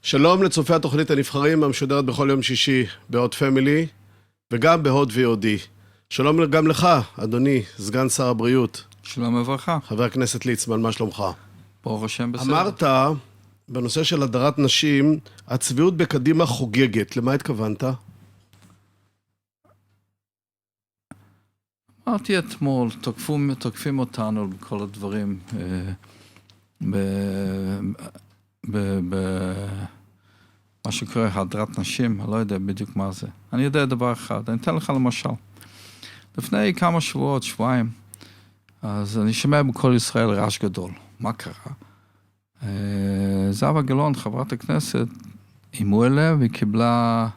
שלום לצופי התוכנית הנבחרים המשודרת בכל יום שישי בהוט פמילי וגם בהוט VOD. שלום גם לך, אדוני, סגן שר הבריאות. שלום וברכה. חבר הכנסת ליצמן, מה שלומך? ברוך השם בסדר. אמרת בנושא של הדרת נשים, הצביעות בקדימה חוגגת. למה התכוונת? אמרתי אתמול, תוקפים אותנו בכל הדברים, מה שקורה הדרת נשים, אני לא יודע בדיוק מה זה. אני יודע דבר אחד, אני אתן לך למשל. לפני כמה שבועות, שבועיים, אז אני שומע בכל ישראל רעש גדול. מה קרה? זהבה גלאון, חברת הכנסת, אימו אליה, והיא קיבלה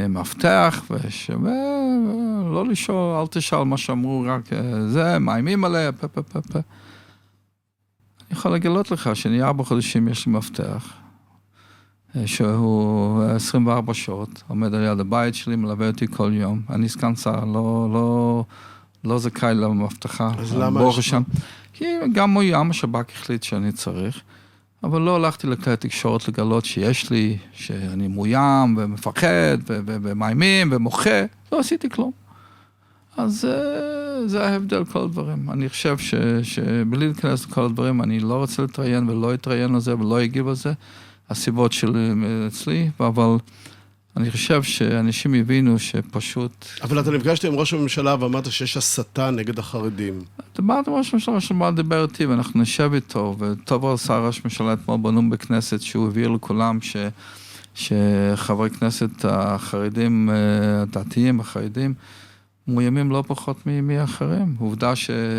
מפתח, ולא לשאול, אל תשאל מה שאמרו, רק זה, מאיימים עליה, אני יכול לגלות לך שאני 4 חודשים יש לי מפתח, שהוא 24 שעות, עומד על יד הבית שלי, מלווה אותי כל יום. אני סגן שר, לא זכאי למבטחה. אז למה יש? כי גם מאוים, השב"כ החליט שאני צריך, אבל לא הלכתי לכלי התקשורת לגלות שיש לי, שאני מאוים ומפחד ומאיימים ומוחה, לא עשיתי כלום. אז זה ההבדל כל הדברים. אני חושב שבלי להיכנס לכל הדברים, אני לא רוצה להתראיין ולא אתראיין על זה ולא אגיב על זה. הסיבות שלי אצלי, אבל אני חושב שאנשים יבינו שפשוט... אבל אתה נפגשת עם ראש הממשלה ואמרת שיש הסתה נגד החרדים. דיברתי עם ראש הממשלה, ראש הממשלה דיבר איתי ואנחנו נשב איתו, וטוב עשה ראש הממשלה אתמול בנאום בכנסת, שהוא הבהיר לכולם שחברי כנסת החרדים, הדתיים החרדים, מאוימים לא פחות מאחרים. עובדה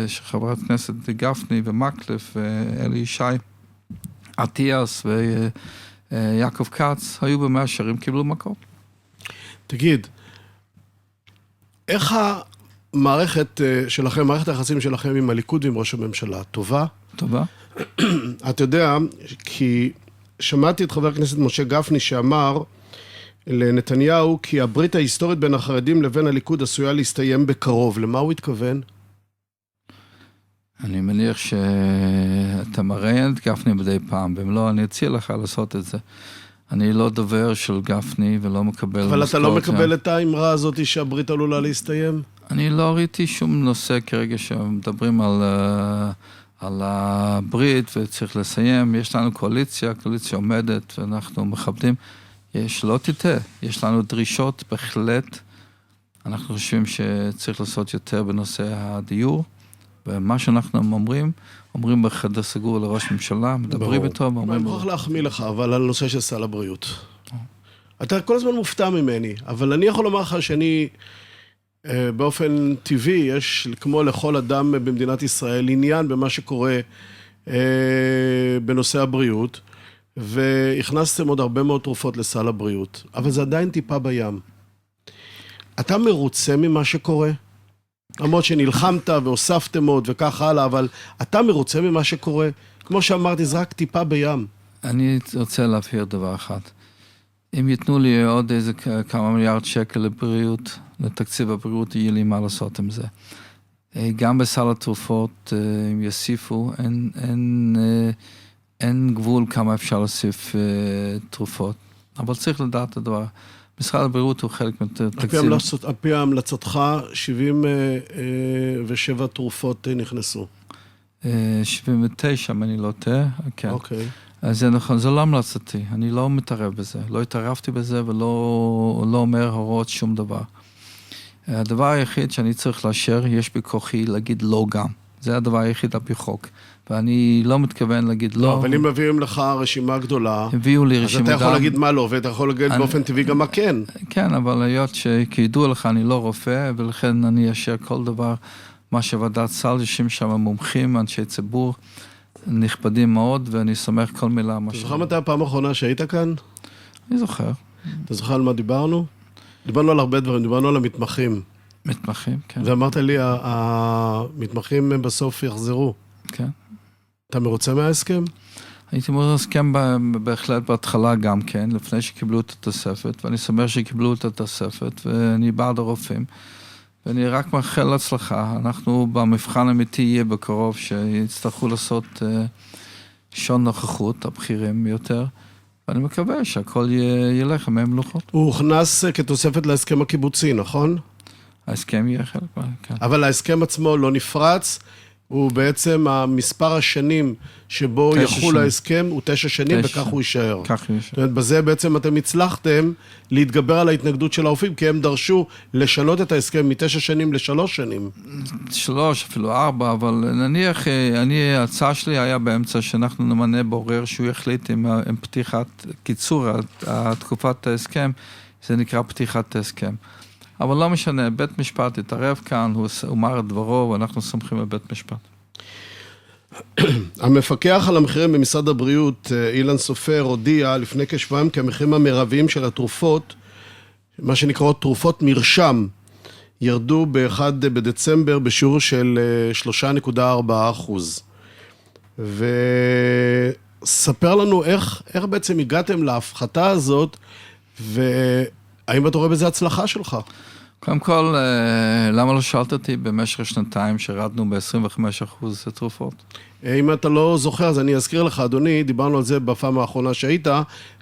שחברת כנסת גפני ומקלף ואלי ישי, עטיאס ויעקב כץ היו במאה שערים, קיבלו מקום. תגיד, איך המערכת שלכם, מערכת היחסים שלכם עם הליכוד ועם ראש הממשלה, טובה? טובה. אתה יודע, כי שמעתי את חבר הכנסת משה גפני שאמר לנתניהו כי הברית ההיסטורית בין החרדים לבין הליכוד עשויה להסתיים בקרוב. למה הוא התכוון? אני מניח שאתה מראיין את גפני מדי פעם, ואם לא, אני אציע לך לעשות את זה. אני לא דובר של גפני ולא מקבל... אבל אתה לא מקבל את האמרה הזאת שהברית עלולה להסתיים? אני לא ראיתי שום נושא כרגע שמדברים על הברית וצריך לסיים. יש לנו קואליציה עומדת ואנחנו מכבדים. שלא תטעה, יש לנו דרישות בהחלט. אנחנו חושבים שצריך לעשות יותר בנושא הדיור. ומה שאנחנו אומרים בחדר סגור לראש ממשלה, מדברים איתו ואומרים... אני מוכרח להחמיא לך, אבל על נושא של סל הבריאות. אתה כל הזמן מופתע ממני, אבל אני יכול לומר לך שאני באופן טבעי, יש כמו לכל אדם במדינת ישראל עניין במה שקורה בנושא הבריאות, והכנסתם עוד הרבה מאוד תרופות לסל הבריאות, אבל זה עדיין טיפה בים. אתה מרוצה ממה שקורה? למרות שנלחמת והוספתם עוד וכך הלאה, אבל אתה מרוצה ממה שקורה? כמו שאמרתי, זה רק טיפה בים. אני רוצה להבהיר דבר אחד. אם ייתנו לי עוד איזה כמה מיליארד שקל לבריאות, לתקציב הבריאות, יהיה לי מה לעשות עם זה. גם בסל התרופות, אם יוסיפו, אין גבול כמה אפשר להוסיף תרופות. אבל צריך לדעת את הדבר. משרד הבריאות הוא חלק מהתקציב. על פי המלצתך, 77 תרופות נכנסו. 79, אם אני לא טועה, כן. אוקיי. זה נכון, זה לא המלצתי, אני לא מתערב בזה, לא התערבתי בזה ולא אומר הוראות שום דבר. הדבר היחיד שאני צריך לאשר, יש בכוחי להגיד לא גם. זה הדבר היחיד על פי חוק. ואני לא מתכוון להגיד לא. אבל אם מביאים לך רשימה גדולה, הביאו לי רשימה. אז אתה יכול להגיד מה לא, ואתה יכול להגיד באופן טבעי גם מה כן. כן, אבל היות שכידוע לך אני לא רופא, ולכן אני אשר כל דבר, מה שוועדת סל, יושבים שם מומחים, אנשי ציבור, נכבדים מאוד, ואני סומך כל מילה. אתה זוכר מתי הפעם האחרונה שהיית כאן? אני זוכר. אתה זוכר על מה דיברנו? דיברנו על הרבה דברים, דיברנו על המתמחים. מתמחים, כן. ואמרת לי, המתמחים בסוף יחזרו. כן. אתה מרוצה מההסכם? הייתי מרוצה מההסכם בהחלט בהתחלה גם כן, לפני שקיבלו את התוספת, ואני שמח שקיבלו את התוספת, ואני בעד הרופאים, ואני רק מאחל הצלחה. אנחנו במבחן אמיתי יהיה בקרוב, שיצטרכו לעשות שעון נוכחות, הבכירים יותר, ואני מקווה שהכל ילך עם מלוכות. הוא הוכנס כתוספת להסכם הקיבוצי, נכון? ההסכם יהיה חלק, כן. אבל ההסכם עצמו לא נפרץ, הוא בעצם המספר השנים שבו יחול ההסכם הוא 9 שנים, וכך הוא יישאר. כך הוא יישאר. זאת אומרת, בזה בעצם אתם הצלחתם להתגבר על ההתנגדות של הרופאים, כי הם דרשו לשנות את ההסכם מ9 שנים ל3 שנים. 3, אפילו 4, אבל נניח, ההצעה שלי היה באמצע שאנחנו נמנה בורר שהוא יחליט עם פתיחת, קיצור תקופת ההסכם, זה נקרא פתיחת ההסכם. אבל לא משנה, בית משפט התערב כאן, הוא אמר את דברו, ואנחנו סומכים על בית משפט. המפקח על המחירים במשרד הבריאות, אילן סופר, הודיע לפני כשבועיים כי המחירים המרביים של התרופות, מה שנקראות תרופות מרשם, ירדו ב-1 בדצמבר בשיעור של 3.4%. וספר לנו איך בעצם הגעתם להפחתה הזאת, והאם אתה רואה בזה הצלחה שלך? קודם כל, למה לא שאלת אותי במשך שנתיים שרדנו ב-25% תרופות? אם אתה לא זוכר, אז אני אזכיר לך, אדוני, דיברנו על זה בפעם האחרונה שהיית,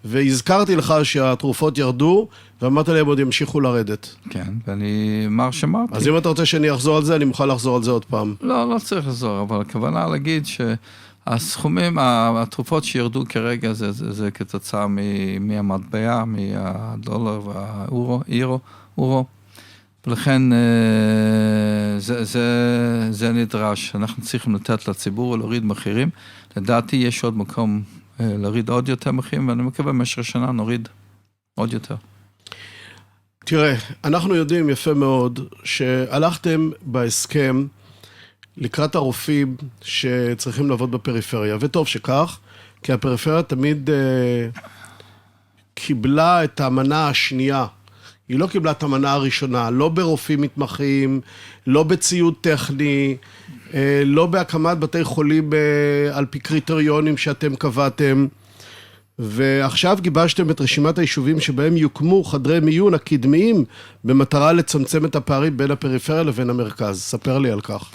והזכרתי לך שהתרופות ירדו, ואמרת להם עוד ימשיכו לרדת. כן, ואני אמר שאמרתי. אז אם אתה רוצה שאני אחזור על זה, אני מוכן לחזור על זה עוד פעם. לא צריך לחזור, אבל הכוונה להגיד שהסכומים, התרופות שירדו כרגע, זה כתוצאה מהמטבע, מהדולר והאירו, ולכן זה נדרש, אנחנו צריכים לתת לציבור ולהוריד מחירים, לדעתי יש עוד מקום להוריד עוד יותר מחירים, ואני מקווה במשך השנה נוריד עוד יותר. תראה, אנחנו יודעים יפה מאוד שהלכתם בהסכם לקראת הרופאים שצריכים לעבוד בפריפריה, וטוב שכך, כי הפריפריה תמיד קיבלה את המנה השנייה, היא לא קיבלה את המנה הראשונה, לא ברופאים מתמחים, לא בציוד טכני, לא בהקמת בתי חולים על פי קריטריונים שאתם קבעתם, ועכשיו גיבשתם את רשימת היישובים שבהם יוקמו חדרי מיון הקדמיים, במטרה לצמצם את הפערים בין הפריפריה לבין המרכז. ספר לי על כך.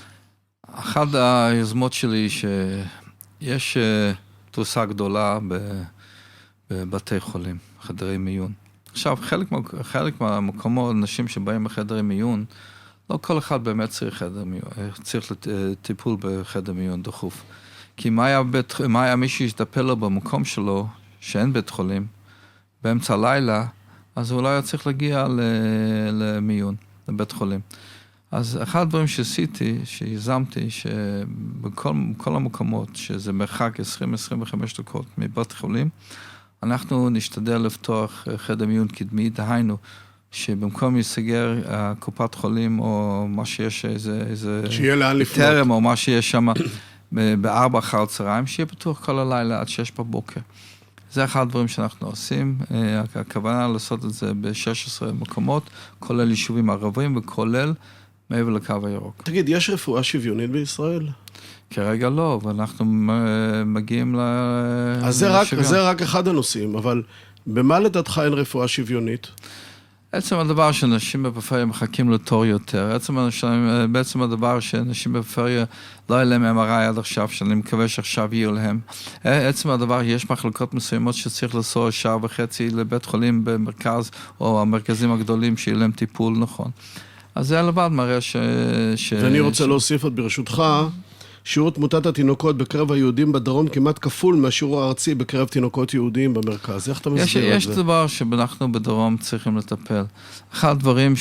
אחת היוזמות שלי שיש תפוסה גדולה בבתי חולים, חדרי מיון. עכשיו, חלק מהמקומות, אנשים שבאים לחדר מיון, לא כל אחד באמת צריך טיפול בחדר מיון דחוף. כי מה היה מישהו שיטפל לו במקום שלו, שאין בית חולים, באמצע הלילה, אז הוא לא היה צריך להגיע למיון, לבית חולים. אז אחד הדברים שעשיתי, שיזמתי, שבכל המקומות, שזה מרחק 20-25 דקות מבית חולים, אנחנו נשתדל לפתוח חדר מיון קדמי, דהיינו, שבמקום יסגר קופת חולים, או מה שיש, איזה שיהיה לאן לפנות. טרם, או מה שיש שם, ב-4 אחר הצהריים, שיהיה פתוח כל הלילה עד 6 בבוקר. זה אחד הדברים שאנחנו עושים, הכוונה לעשות את זה ב-16 מקומות, כולל יישובים ערבים, וכולל מעבר לקו הירוק. תגיד, יש רפואה שוויונית בישראל? כרגע לא, ואנחנו מגיעים אז זה רק אחד הנושאים, אבל במה לדעתך אין רפואה שוויונית? עצם הדבר שאנשים בפריפריה מחכים לתור יותר, בעצם הדבר שאנשים בפריפריה לא היה להם MRI עד עכשיו, שאני מקווה שעכשיו יהיו להם. עצם הדבר, יש מחלקות מסוימות שצריך לנסוע 1.5 שעה לבית חולים במרכז, או המרכזים הגדולים שיהיה להם טיפול נכון. אז זה לבד מראה ואני רוצה להוסיף עוד ברשותך, שיעור תמותת התינוקות בקרב היהודים בדרום כמעט כפול מהשיעור הארצי בקרב תינוקות יהודים במרכז. איך אתה מסביר את זה? יש דבר שאנחנו בדרום צריכים לטפל. אחד הדברים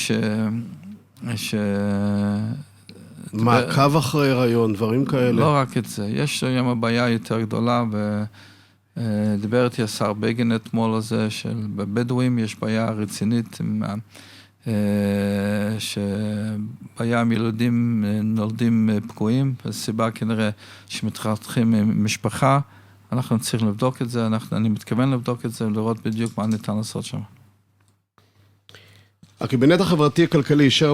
מעקב אחרי הריון, דברים כאלה. לא רק את זה. יש היום בעיה יותר גדולה, ודיבר איתי השר בגין אתמול על זה, שבבדואים יש בעיה רצינית עם שבעיה עם ילדים נולדים פגועים, הסיבה כנראה שמתחתכים עם משפחה, אנחנו צריכים לבדוק את זה, אני מתכוון לבדוק את זה, ולראות בדיוק מה ניתן לעשות שם. הקבינט החברתי-הכלכלי אישר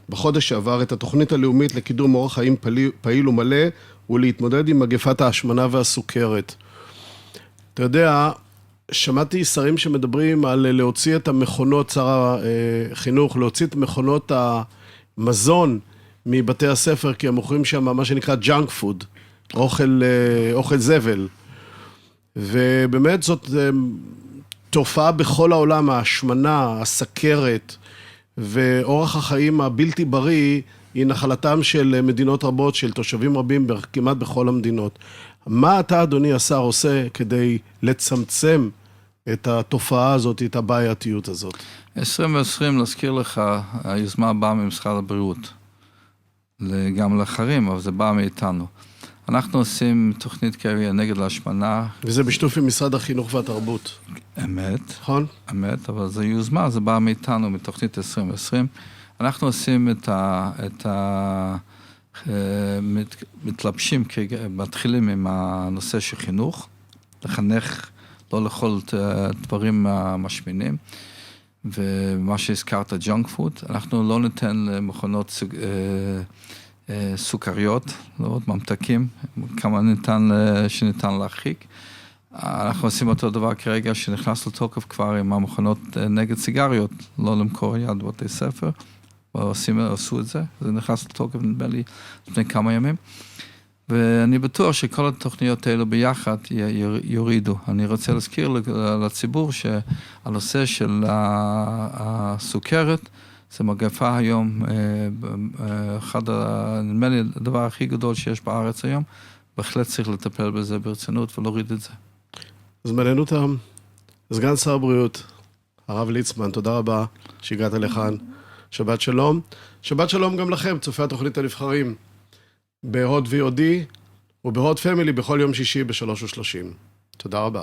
בחודש שעבר, את התוכנית הלאומית לקידום אורח חיים פעיל ומלא, ולהתמודד עם מגפת ההשמנה והסוכרת. אתה יודע, שמעתי שרים שמדברים על להוציא את המכונות, שר החינוך, להוציא את מכונות המזון מבתי הספר, כי הם מוכרים שם מה שנקרא junk food, אוכל זבל. ובאמת זאת תופעה בכל העולם, ההשמנה, הסכרת ואורח החיים הבלתי בריא, היא נחלתם של מדינות רבות, של תושבים רבים כמעט בכל המדינות. מה אתה, אדוני השר, עושה כדי לצמצם את התופעה הזאת, את הבעייתיות הזאת? 2020, להזכיר לך, היוזמה באה ממשרד הבריאות, גם לאחרים, אבל זה בא מאיתנו. אנחנו עושים תוכנית קריירה נגד להשמנה. וזה בשיתוף עם משרד החינוך והתרבות. אמת. נכון? אמת, אבל זה יוזמה, זה בא מאיתנו, מתוכנית 2020. אנחנו עושים מתלבשים, מתחילים עם הנושא של חינוך, לחנך, לא לאכול דברים משמינים, ומה שהזכרת, ג'אנק פוד, אנחנו לא ניתן למכונות סוכריות, לא עוד ממתקים, כמה שניתן להרחיק. אנחנו עושים אותו דבר כרגע שנכנס לתוקף כבר עם המכונות נגד סיגריות, לא למכור יד בבתי ספר, עשו את זה, זה נכנס לתוקף נדמה לי לפני כמה ימים, ואני בטוח שכל התוכניות האלו ביחד יורידו. אני רוצה להזכיר לציבור שהנושא של הסוכרת, זה מגפה היום, נדמה לי הדבר הכי גדול שיש בארץ היום, בהחלט צריך לטפל בזה ברצינות ולהוריד את זה. זמננו תם, סגן שר הבריאות, הרב ליצמן, תודה רבה שהגעת לכאן. שבת שלום. שבת שלום גם לכם, צופי התוכנית הנבחרים, בהוט VOD ובהוט פמילי בכל יום שישי ב-3:30. תודה רבה.